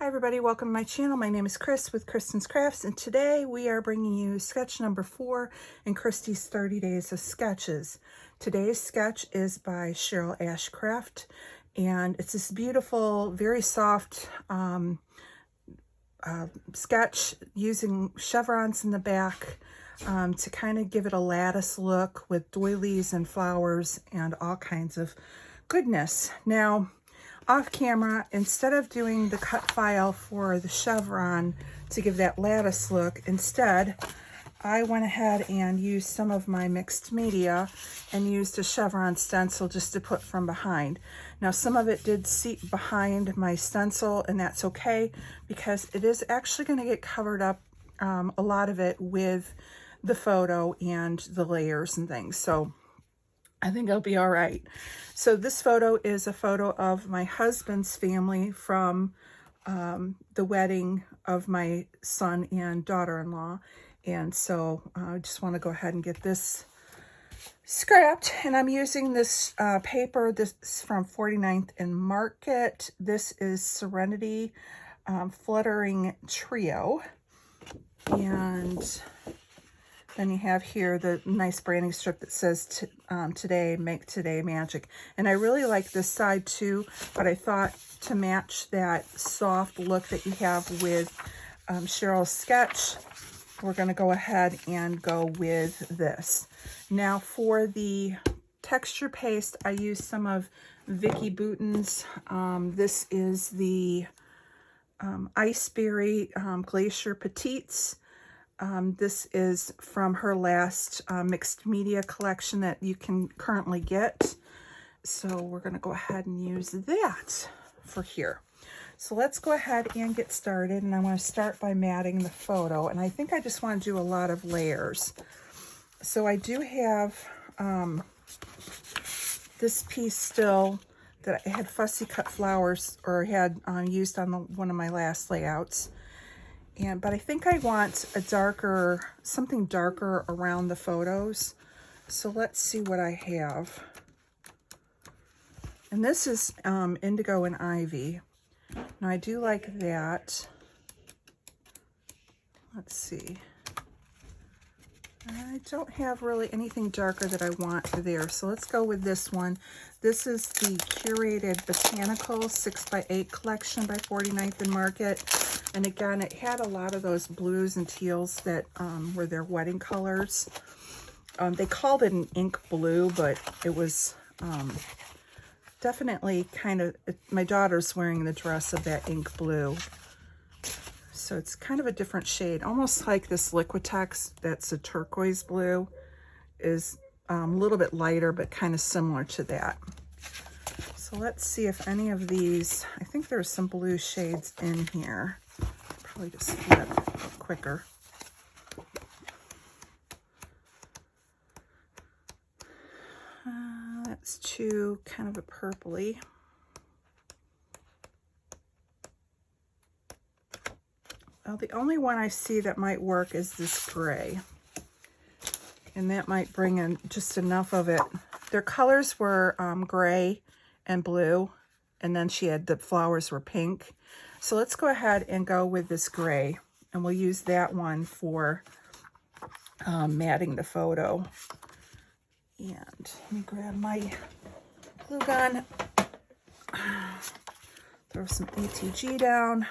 Hi everybody, welcome to my channel. My name is Chris with Kristen's Crafts, and today we are bringing you sketch number 4 in Christy's 30 Days of Sketches. Today's sketch is by Cheryl Ashcraft, and it's this beautiful, very soft sketch using chevrons in the back to kind of give it a lattice look with doilies and flowers and all kinds of goodness. Now, off camera, instead of doing the cut file for the chevron to give that lattice look, instead I went ahead and used some of my mixed media and used a chevron stencil just to put from behind. Now some of it did seep behind my stencil, and that's okay because it is actually going to get covered up, a lot of it, with the photo and the layers and things. So I think it'll be all right. So this photo is a photo of my husband's family from the wedding of my son and daughter-in-law. And so I just want to go ahead and get this scrapped. And I'm using this paper. This is from 49th and Market. This is Serenity Fluttering Trio. And then you have here the nice branding strip that says, today, make today magic. And I really like this side too, but I thought to match that soft look that you have with Cheryl's sketch, we're gonna go ahead and go with this. Now for the texture paste, I used some of Vicky Bouton's. This is the Iceberry Glacier Petites. This is from her last mixed media collection that you can currently get. So we're going to go ahead and use that for here. So let's go ahead and get started. And I want to start by matting the photo. And I think I just want to do a lot of layers. So I do have this piece still that I had fussy cut flowers, or had used on one of my last layouts. But I think I want a darker, something darker around the photos. So let's see what I have. And this is Indigo and Ivy. Now I do like that. Let's see. I don't have really anything darker that I want there. So let's go with this one. This is the Curated Botanical 6x8 collection by 49th and Market. And again, it had a lot of those blues and teals that were their wedding colors. They called it an ink blue, but it was definitely kind of, my daughter's wearing the dress of that ink blue. So it's kind of a different shade, almost like this Liquitex that's a turquoise blue is a little bit lighter, but kind of similar to that. So let's see if any of these, I think there's some blue shades in here. Probably just flip quicker. That's too kind of a purpley. Well, the only one I see that might work is this gray. And that might bring in just enough of it. Their colors were gray and blue, and then she had the flowers were pink. So let's go ahead and go with this gray, and we'll use that one for matting the photo. And let me grab my glue gun, throw some ATG down.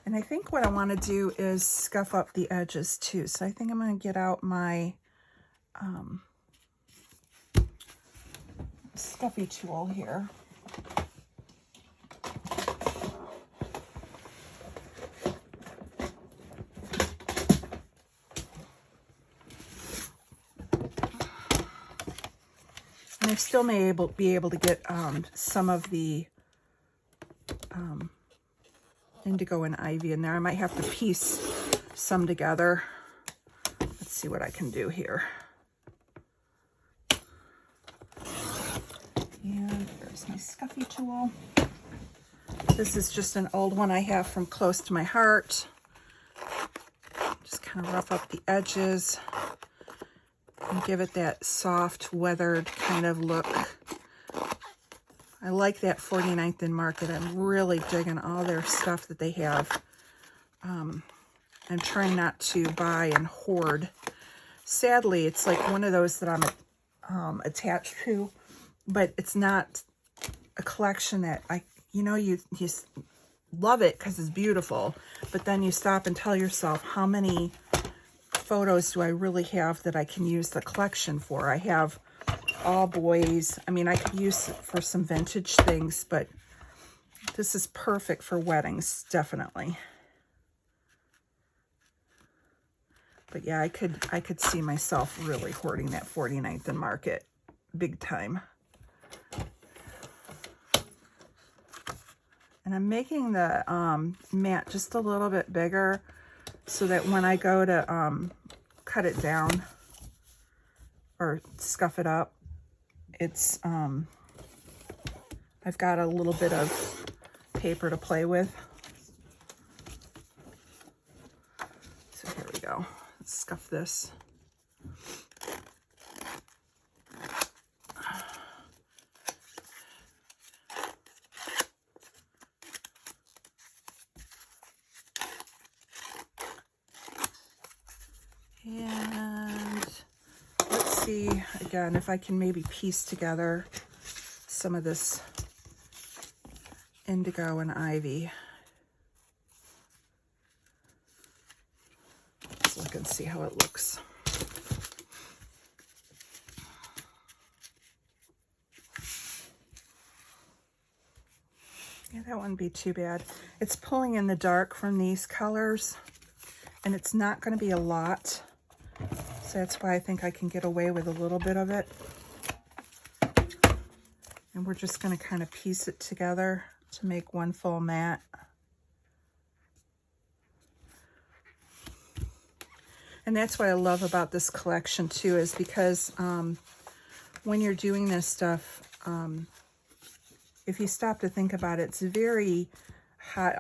And I think what I want to do is scuff up the edges too. So I think I'm going to get out my scuffy tool here. And I still may be able to get some of the Indigo and Ivy in there. I might have to piece some together. Let's see what I can do here. And there's my scuffy tool. This is just an old one I have from Close to My Heart. Just kind of rough up the edges and give it that soft, weathered kind of look. I like that 49th and Market. I'm really digging all their stuff that they have. I'm trying not to buy and hoard. Sadly, it's like one of those that I'm attached to, but it's not a collection that you love it because it's beautiful, but then you stop and tell yourself, how many photos do I really have that I can use the collection for? I have all boys. I mean, I could use it for some vintage things, but this is perfect for weddings, definitely. But yeah, I could see myself really hoarding that 49th and Market big time. And I'm making the mat just a little bit bigger so that when I go to cut it down or scuff it up, it's I've got a little bit of paper to play with. So here we go. Let's scuff this. And let's see again if I can maybe piece together some of this indigo and ivy. Let's look and see how it looks. Yeah, that wouldn't be too bad. It's pulling in the dark from these colors, and it's not going to be a lot. So that's why I think I can get away with a little bit of it. And we're just going to kind of piece it together to make one full mat. And that's what I love about this collection too, is because when you're doing this stuff, if you stop to think about it, it's very hot,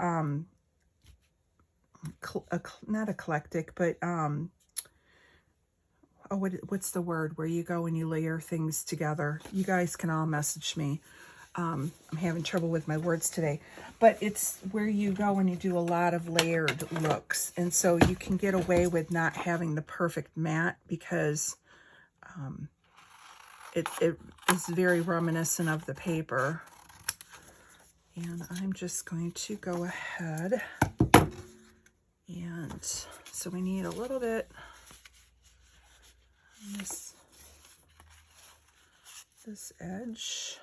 not eclectic, but what's the word where you go and you layer things together? You guys can all message me. I'm having trouble with my words today, but it's where you go and you do a lot of layered looks. And so you can get away with not having the perfect mat because it is very reminiscent of the paper. And I'm just going to go ahead. And so we need a little bit on this edge.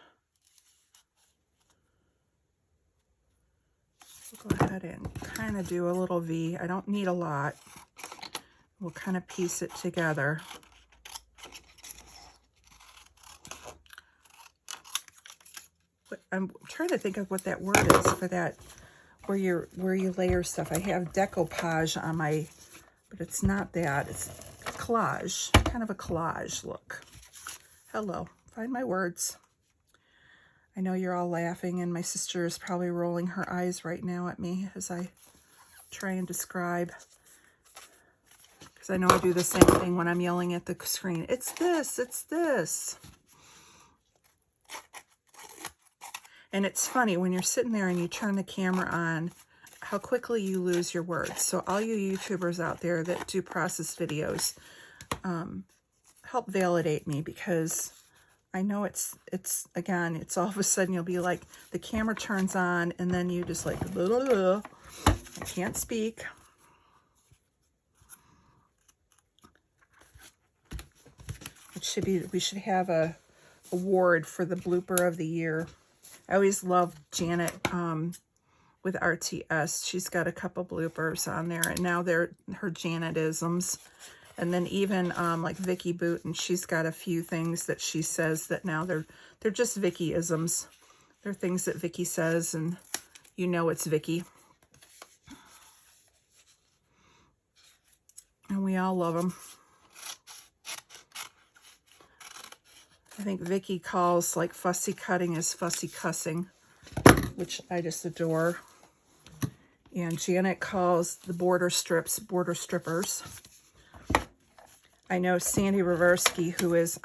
We'll go ahead and kind of do a little V. I don't need a lot. We'll kind of piece it together. But I'm trying to think of what that word is for that, where you layer stuff. I have decoupage on my, but it's not that. It's collage, kind of a collage look. Hello, find my words. I know you're all laughing, and my sister is probably rolling her eyes right now at me as I try and describe. Because I know I do the same thing when I'm yelling at the screen. It's this, it's this. And it's funny, when you're sitting there and you turn the camera on, how quickly you lose your words. So all you YouTubers out there that do process videos, help validate me, because I know it's again, it's all of a sudden you'll be like, the camera turns on and then you just like, blah, blah, blah. I can't speak. It should be, we should have a award for the blooper of the year. I always love Janet with RTS. She's got a couple bloopers on there, and now they're her Janetisms. And then even like Vicky Booten, she's got a few things that she says that now they're just Vicky-isms. They're things that Vicky says, and you know it's Vicky. And we all love them. I think Vicky calls like fussy cutting as fussy cussing, which I just adore. And Janet calls the border strips border strippers. I know Sandy Reversky, who is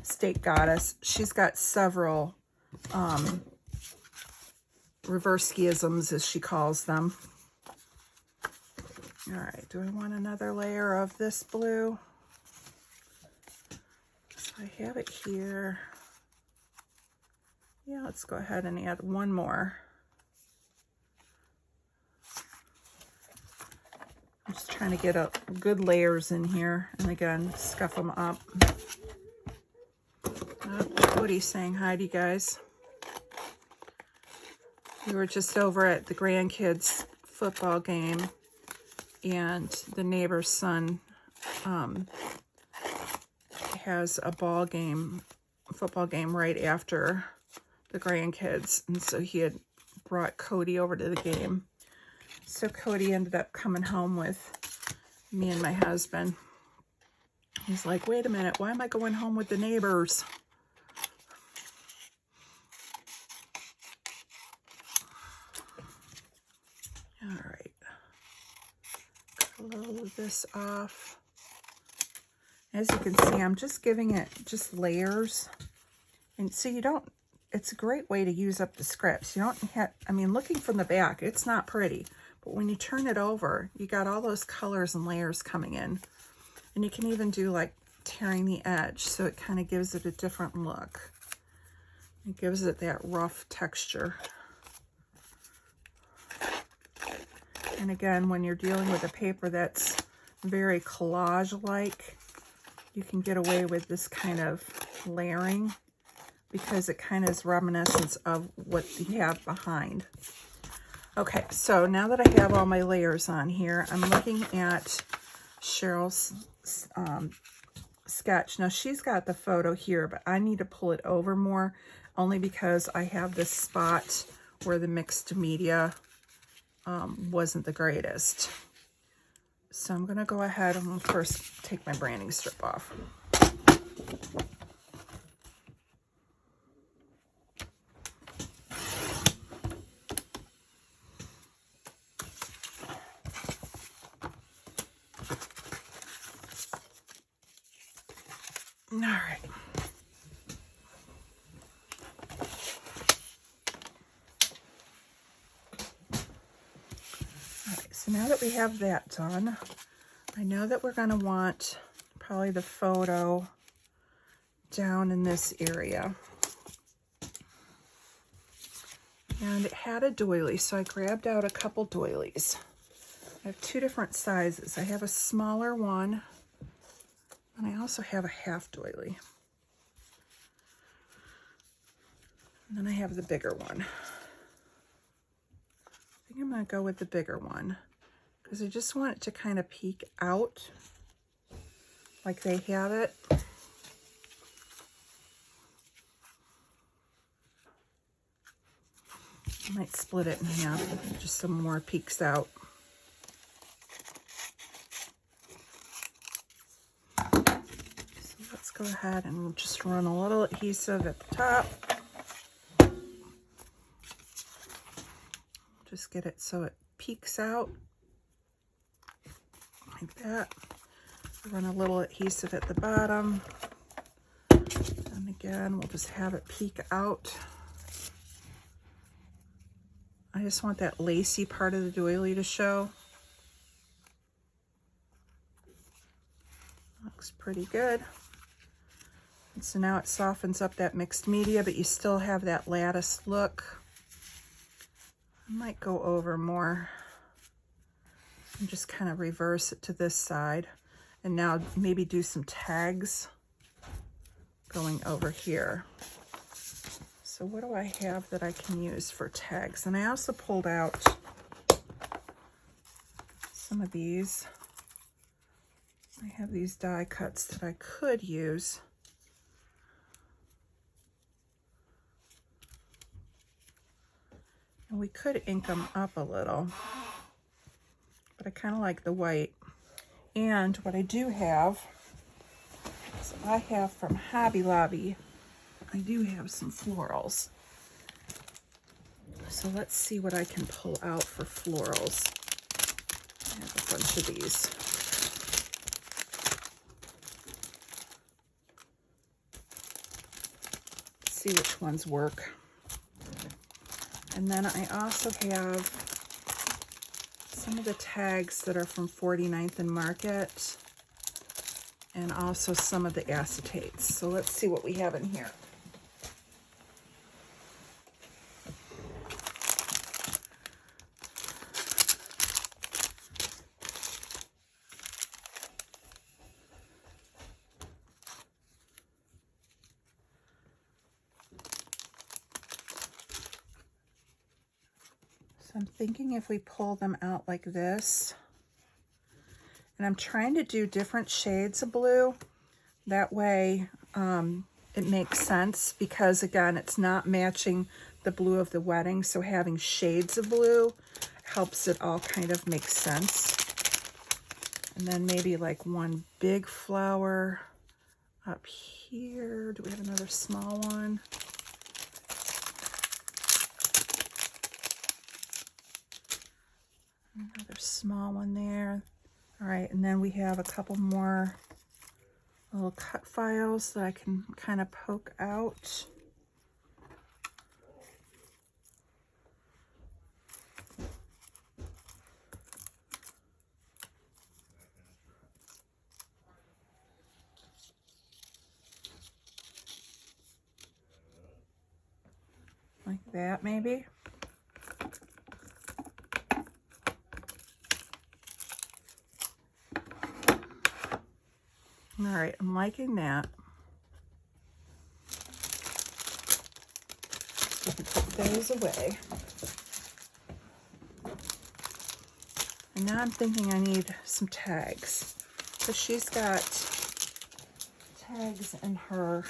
State Goddess, she's got several reverse schisms, as she calls them. All right, do I want another layer of this blue? So I have it here. Yeah, let's go ahead and add one more. I'm just trying to get good layers in here, and again, scuff them up. Woody's saying hi to you guys. We were just over at the grandkids' football game, and the neighbor's son has a football game right after the grandkids, and so he had brought Cody over to the game. So Cody ended up coming home with me and my husband. He's like, wait a minute, why am I going home with the neighbors? All right, close this off. As you can see, I'm just giving it just layers. And so you don't, it's a great way to use up the scripts. You don't have, I mean, looking from the back, it's not pretty. But when you turn it over, you got all those colors and layers coming in. And you can even do like tearing the edge, so it kind of gives it a different look. It gives it that rough texture. And again, when you're dealing with a paper that's very collage-like, you can get away with this kind of layering because it kind of is reminiscent of what you have behind. Okay, so now that I have all my layers on here, I'm looking at Cheryl's sketch. Now, she's got the photo here, but I need to pull it over more, only because I have this spot where the mixed media wasn't the greatest. So I'm going to go ahead and first take my branding strip off. All right. So now that we have that done, I know that we're going to want probably the photo down in this area. And it had a doily, so I grabbed out a couple doilies. I have two different sizes. I have a smaller one, and I also have a half doily. And then I have the bigger one. I think I'm going to go with the bigger one, because I just want it to kind of peek out like they have it. I might split it in half, just some more peeks out. So let's go ahead and we'll just run a little adhesive at the top. Just get it so it peeks out like that. Run a little adhesive at the bottom. And again, we'll just have it peek out. I just want that lacy part of the doily to show. Looks pretty good. And so now it softens up that mixed media, but you still have that lattice look. I might go over more and just kind of reverse it to this side. And now maybe do some tags going over here. So what do I have that I can use for tags? And I also pulled out some of these. I have these die cuts that I could use. And we could ink them up a little, but I kind of like the white. And what I do have is I have from Hobby Lobby, I do have some florals. So let's see what I can pull out for florals. I have a bunch of these. Let's see which ones work. And then I also have some of the tags that are from 49th and Market, and also some of the acetates. So let's see what we have in here. So I'm thinking if we pull them out like this, and I'm trying to do different shades of blue, that way it makes sense, because again, it's not matching the blue of the wedding, so having shades of blue helps it all kind of make sense. And then maybe like one big flower up here. Do we have another small one? Another small one there. All right, and then we have a couple more little cut files that I can kind of poke out. Like that, maybe. All right, I'm liking that. We can put those away. And now I'm thinking I need some tags. So she's got tags in her,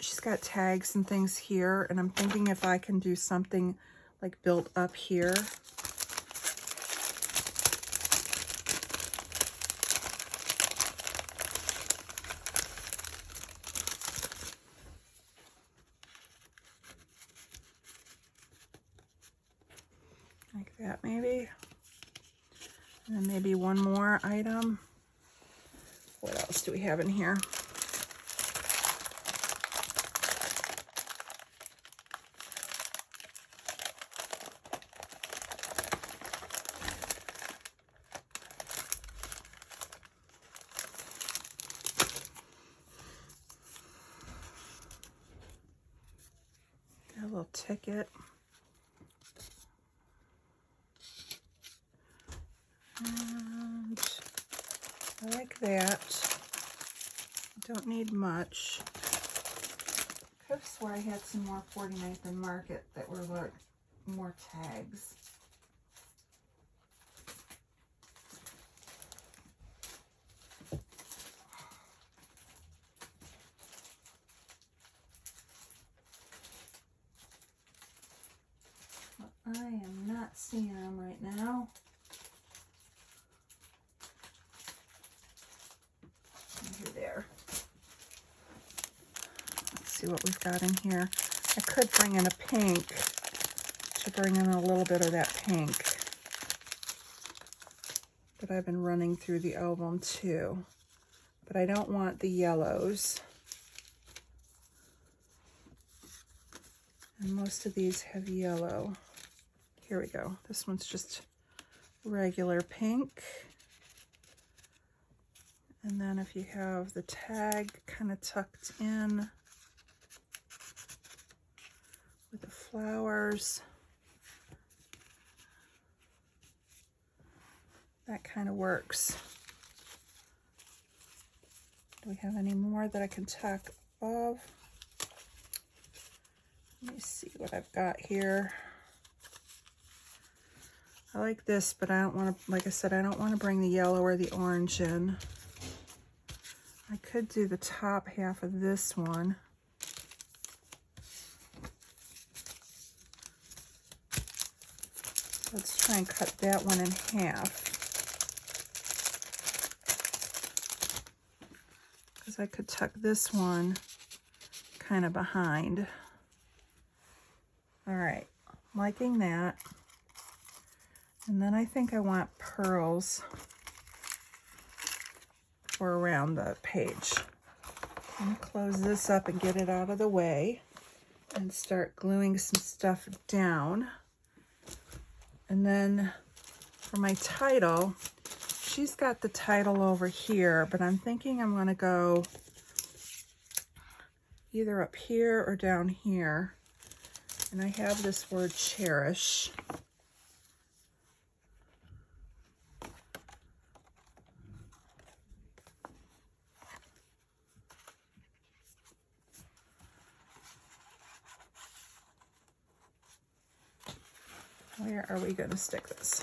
she's got tags and things here, and I'm thinking if I can do something like built up here. Like that maybe. And then maybe one more item. What else do we have in here? Got a little ticket. And I like that. Don't need much. Could have swore I had some more 49th and Market that were like more tags. But I am not seeing them right now. There. Let's see what we've got in here. I could bring in a pink to bring in a little bit of that pink, but I've been running through the album too. But I don't want the yellows. And most of these have yellow. Here we go. This one's just regular pink. And then if you have the tag kind of tucked in with the flowers, that kind of works. Do we have any more that I can tack above? Let me see what I've got here. I like this, but I don't want to, like I said, I don't want to bring the yellow or the orange in. I could do the top half of this one. Let's try and cut that one in half. Because I could tuck this one kind of behind. All right, liking that. And then I think I want pearls for around the page. I'm going to close this up and get it out of the way. and start gluing some stuff down. And then for my title, she's got the title over here, but I'm thinking I'm going to go either up here or down here. And I have this word cherish. Where are we going to stick this?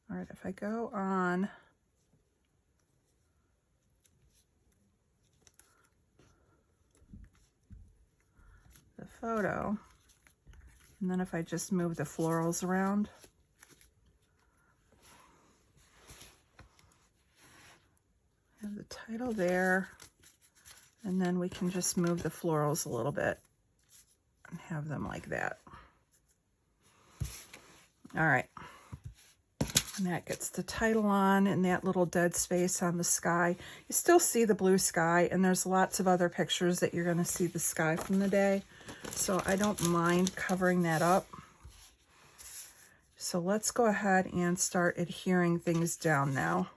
All right, if I go on the photo, and then if I just move the florals around, I have the title there, and then we can just move the florals a little bit and have them like that. All right. And that gets the title on and that little dead space on the sky. You still see the blue sky, and there's lots of other pictures that you're going to see the sky from the day. So I don't mind covering that up. So let's go ahead and start adhering things down now,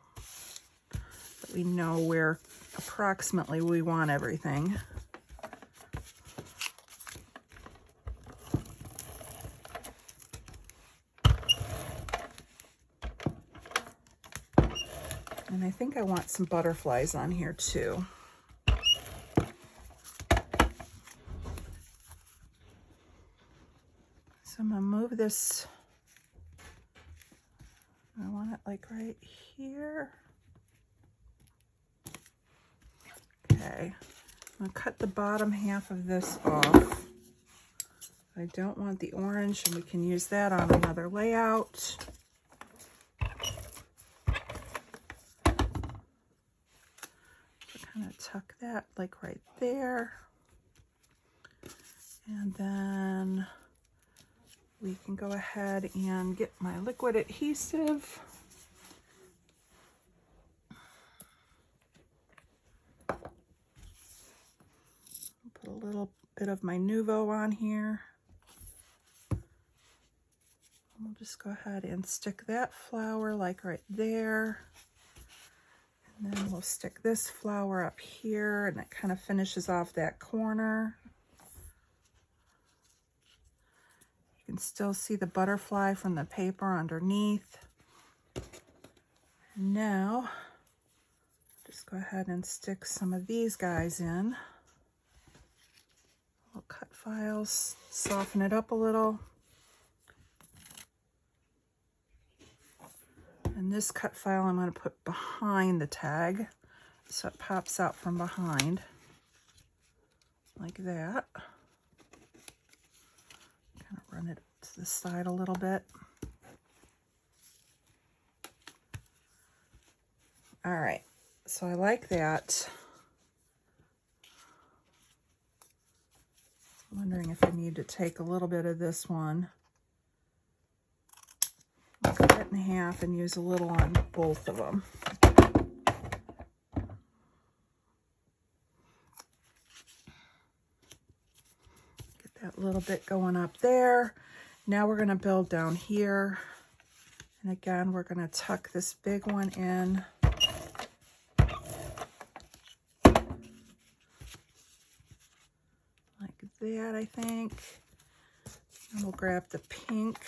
that we know where approximately we want everything. And I think I want some butterflies on here too. So I'm gonna move this, I want it like right here. Okay, I'm gonna cut the bottom half of this off. I don't want the orange, and we can use that on another layout. Kind of tuck that like right there. And then we can go ahead and get my liquid adhesive. Put a little bit of my Nuvo on here. We'll just go ahead and stick that flower like right there. And then we'll stick this flower up here, and it kind of finishes off that corner. You can still see the butterfly from the paper underneath. And now, just go ahead and stick some of these guys in. Little cut files, soften it up a little. And this cut file I'm going to put behind the tag, so it pops out from behind, like that. Kind of run it to the side a little bit. All right, so I like that. I'm wondering if I need to take a little bit of this one, cut it in half, and use a little on both of them. Get that little bit going up there. Now we're going to build down here. And again, we're going to tuck this big one in. Like that, I think. And we'll grab the pink.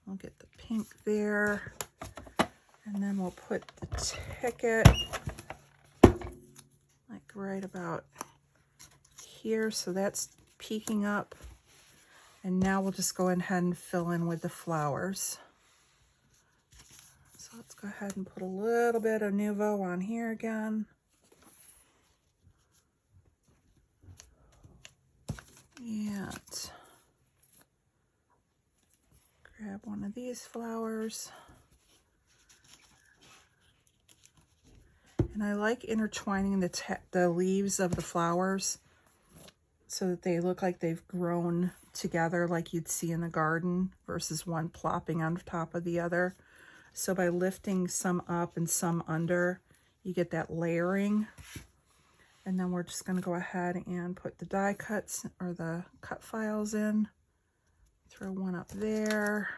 We'll get the pink there, and then we'll put the ticket like right about here, so that's peeking up. And now we'll just go ahead and fill in with the flowers. So let's go ahead and put a little bit of Nuvo on here again. And grab one of these flowers. And I like intertwining the leaves of the flowers so that they look like they've grown together like you'd see in the garden versus one plopping on top of the other. So by lifting some up and some under, you get that layering. And then we're just going to go ahead and put the die cuts or the cut files in. Throw one up there.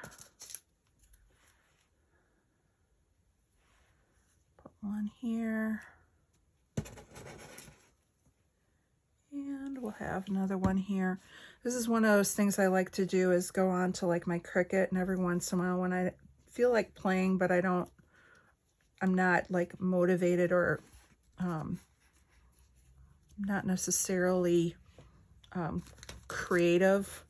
Put one here. And we'll have another one here. This is one of those things I like to do, is go on to like my Cricut, and every once in a while when I feel like playing, but I'm not like motivated or not necessarily creative,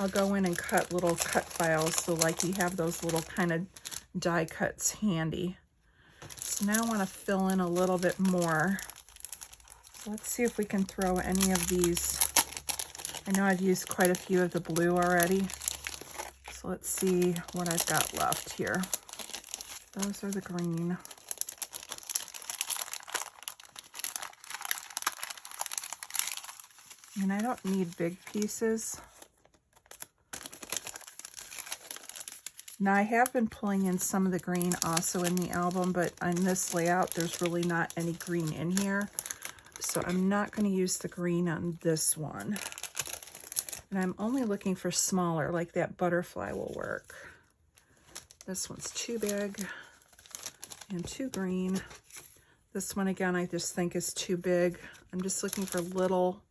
I'll go in and cut little cut files, so like you have those little kind of die cuts handy. So now I want to fill in a little bit more. So let's see if we can throw any of these. I know I've used quite a few of the blue already. So let's see what I've got left here. Those are the green. And I don't need big pieces. Now I have been pulling in some of the green also in the album, but on this layout, there's really not any green in here. So I'm not going to use the green on this one. And I'm only looking for smaller, like that butterfly will work. This one's too big and too green. This one, again, I just think is too big. I'm just looking for little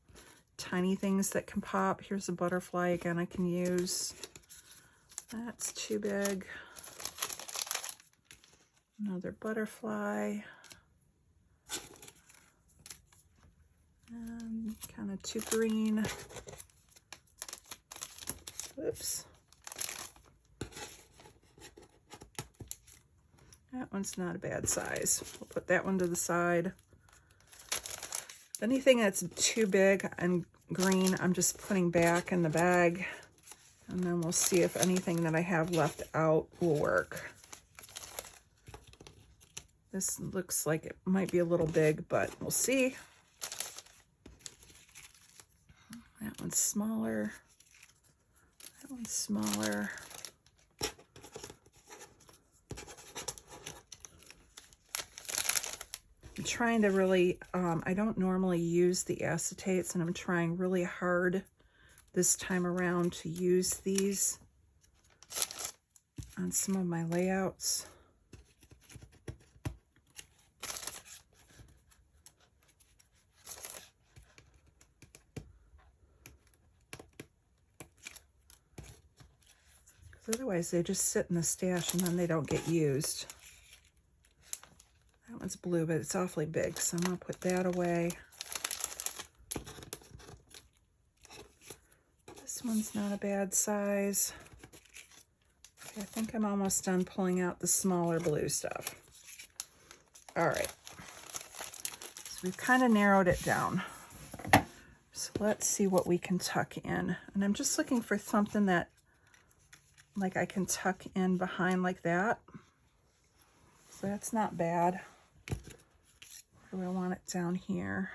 tiny things that can pop. Here's a butterfly again I can use. That's too big. Another butterfly. And kind of too green. Oops. That one's not a bad size. We'll put that one to the side. Anything that's too big and green, I'm just putting back in the bag. And then we'll see if anything that I have left out will work. This looks like it might be a little big, but we'll see. That one's smaller. That one's smaller. I'm trying to really, I don't normally use the acetates, and I'm trying really hard this time around to use these on some of my layouts. Because otherwise they just sit in the stash and then they don't get used. That one's blue, but it's awfully big, so I'm going to put that away. This one's not a bad size. Okay, I think I'm almost done pulling out the smaller blue stuff. All right. So we've kind of narrowed it down. So let's see what we can tuck in. And I'm just looking for something that like I can tuck in behind like that. So that's not bad. Where do I want it? Down here?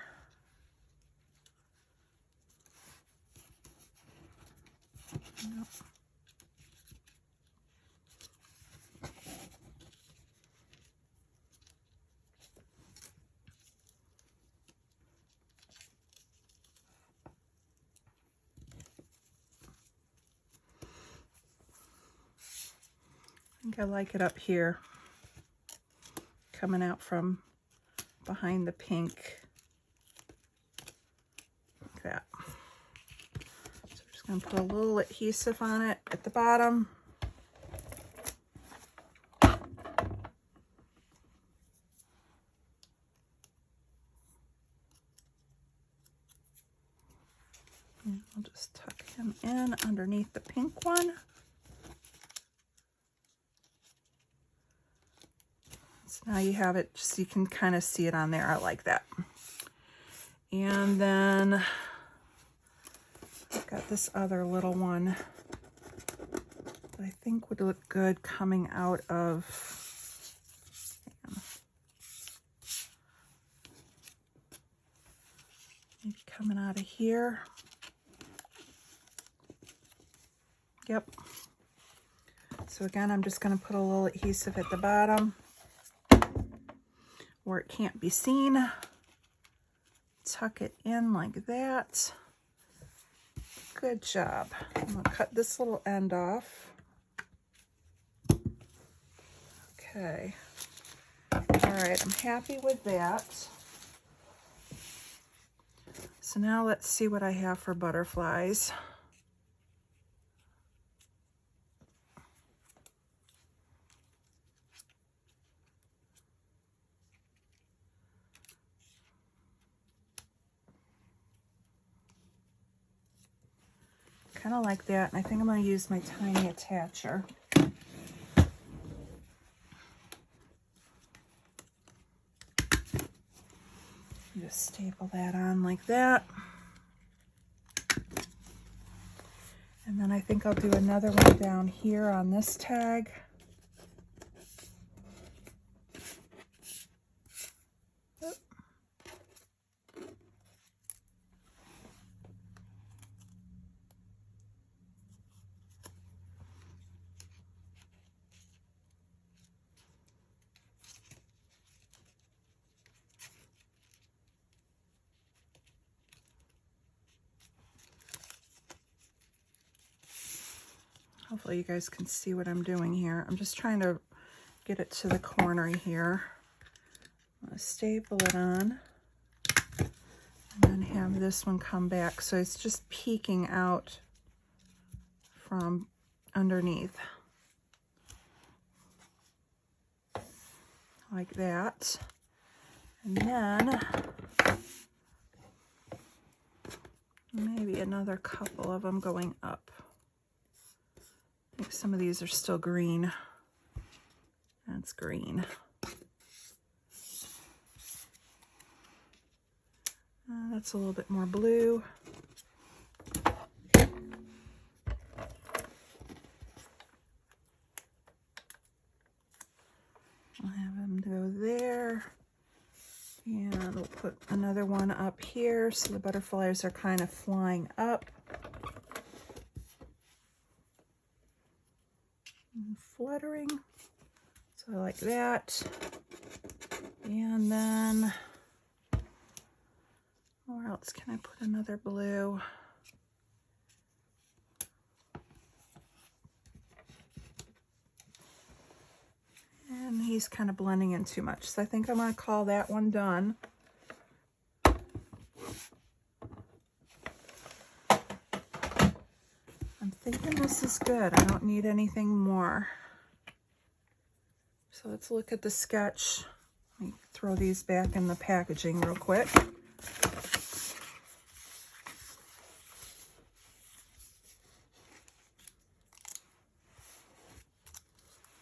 Nope. I think I like it up here, coming out from behind the pink, like that. So I'm just going to put a little adhesive on it at the bottom. And I'll just tuck him in underneath the pink one. So now you have it, just you can kind of see it on there. I like that. And then I've got this other little one that I think would look good coming out of, coming out of here. Yep. So again, I'm just going to put a little adhesive at the bottom where it can't be seen. Tuck it in like that. Good job. I'm going to cut this little end off. Okay. All right, I'm happy with that. So now let's see what I have for butterflies. Kind of like that, and I think I'm going to use my tiny attacher. Just staple that on like that. And then I think I'll do another one down here on this tag. Hopefully you guys can see what I'm doing here. I'm just trying to get it to the corner here. I'm going to staple it on and then have this one come back so it's just peeking out from underneath like that. And then maybe another couple of them going up. I think some of these are still green. That's green. That's a little bit more blue. I'll have them go there. And we'll put another one up here so the butterflies are kind of flying up. And fluttering. So like that. And then, where else can I put another blue? And he's kind of blending in too much. So I think I'm going to call that one done. I'm thinking this is good. I don't need anything more. So let's look at the sketch. Let me throw these back in the packaging real quick.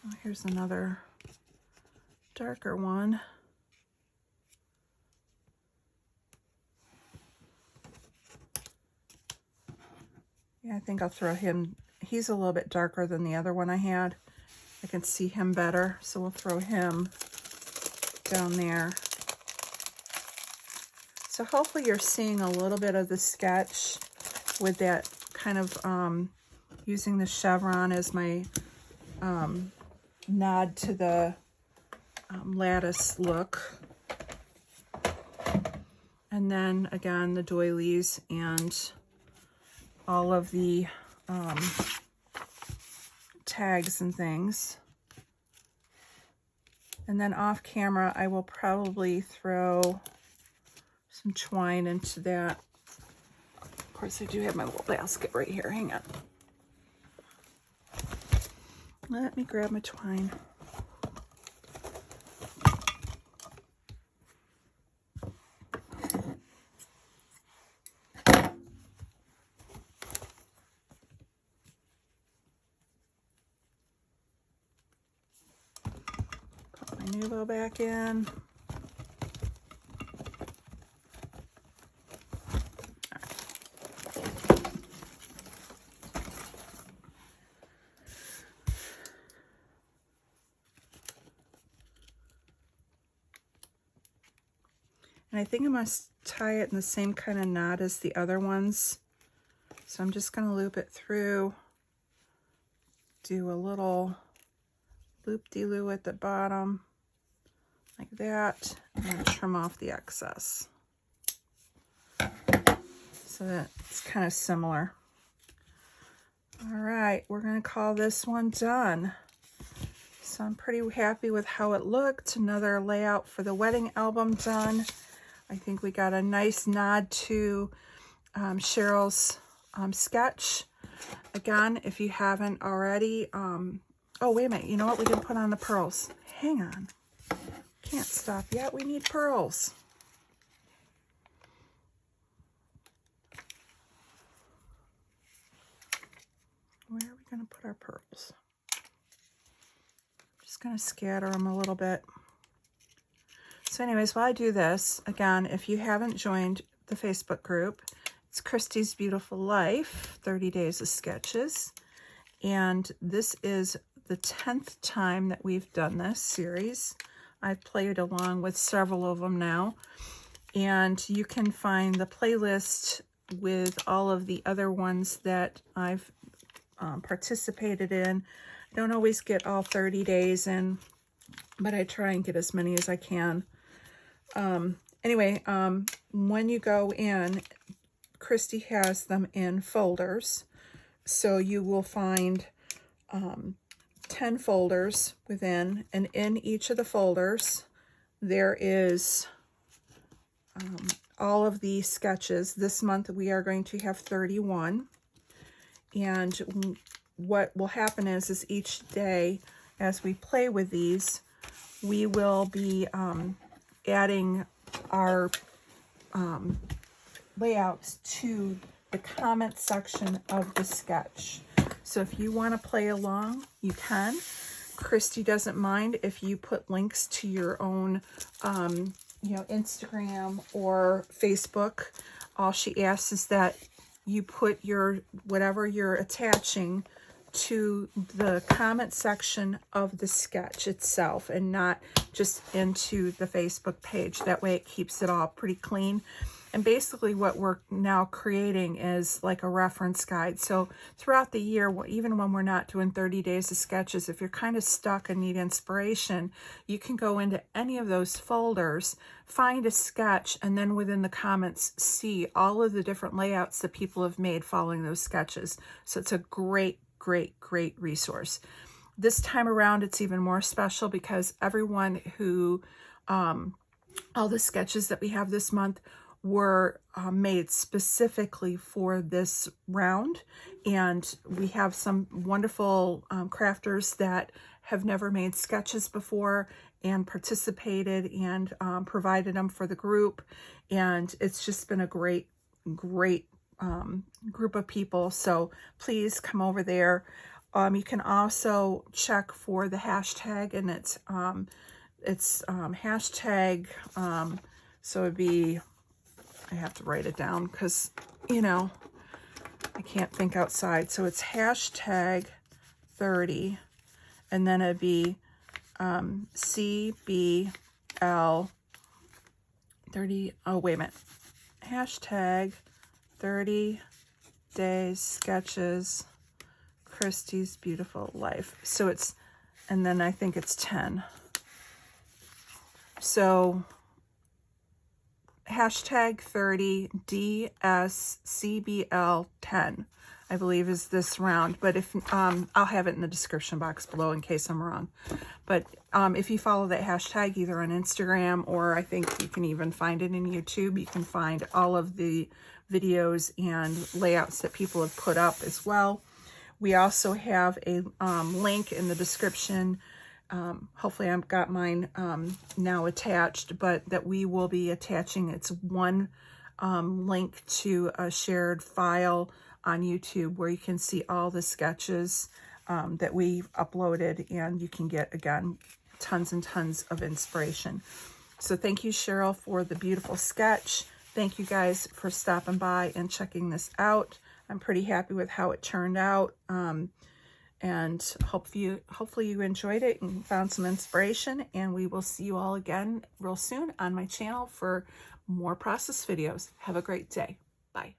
Oh, here's another darker one. Yeah, I think I'll throw him. He's a little bit darker than the other one I had. I can see him better, so we'll throw him down there. So hopefully you're seeing a little bit of the sketch with that kind of using the chevron as my nod to the lattice look. And then again, the doilies and all of the tags and things. And then off camera, I will probably throw some twine into that. Of course, I do have my little basket right here. Hang on. Let me grab my twine. Put my Nuvo back in. And I think I'm going to tie it in the same kind of knot as the other ones. So I'm just going to loop it through, do a little loop-de-loo at the bottom, like that, and then trim off the excess. So that's kind of similar. All right, we're going to call this one done. So I'm pretty happy with how it looked. Another layout for the wedding album done. I think we got a nice nod to Cheryl's sketch. Again, if you haven't already, oh, wait a minute. You know what? We can put on the pearls. Hang on. Can't stop yet. We need pearls. Where are we going to put our pearls? Just going to scatter them a little bit. So anyways, while I do this, again, if you haven't joined the Facebook group, it's Christy's Beautiful Life, 30 Days of Sketches. And this is the 10th time that we've done this series. I've played along with several of them now. And you can find the playlist with all of the other ones that I've participated in. I don't always get all 30 days in, but I try and get as many as I can. Anyway, when you go in, Christy has them in folders. So you will find 10 folders within, and in each of the folders, there is all of the sketches. This month we are going to have 31. And what will happen is each day as we play with these, we will be adding our layouts to the comment section of the sketch. So if you want to play along, you can. Christy doesn't mind if you put links to your own Instagram or Facebook. All she asks is that you put your whatever you're attaching to the comment section of the sketch itself and not just into the Facebook page. That way it keeps it all pretty clean. And basically what we're now creating is like a reference guide. So throughout the year, even when we're not doing 30 days of sketches, if you're kind of stuck and need inspiration, you can go into any of those folders, find a sketch, and then within the comments, see all of the different layouts that people have made following those sketches. So it's a great resource. This time around, it's even more special because everyone who, all the sketches that we have this month were made specifically for this round. And we have some wonderful crafters that have never made sketches before and participated and provided them for the group. And it's just been a great group of people. So please come over there. You can also check for the hashtag, and it's hashtag, so it'd be, I have to write it down because, I can't think outside. So it's hashtag 30, and then it'd be CBL 30, oh, wait a minute. Hashtag 30 Days Sketches, Christy's Beautiful Life. So it's, and then I think it's 10. So hashtag 30 DSCBL 10, I believe is this round. But if, I'll have it in the description box below in case I'm wrong. But if you follow that hashtag either on Instagram, or I think you can even find it in YouTube, you can find all of the videos and layouts that people have put up as well. We also have a link in the description. Hopefully I've got mine now attached, but that we will be attaching. It's one link to a shared file on YouTube where you can see all the sketches that we've uploaded, and you can get, again, tons and tons of inspiration. So thank you, Cheryl, for the beautiful sketch. Thank you guys for stopping by and checking this out. I'm pretty happy with how it turned out. And hopefully you enjoyed it and found some inspiration, and we will see you all again real soon on my channel for more process videos. Have a great day. Bye.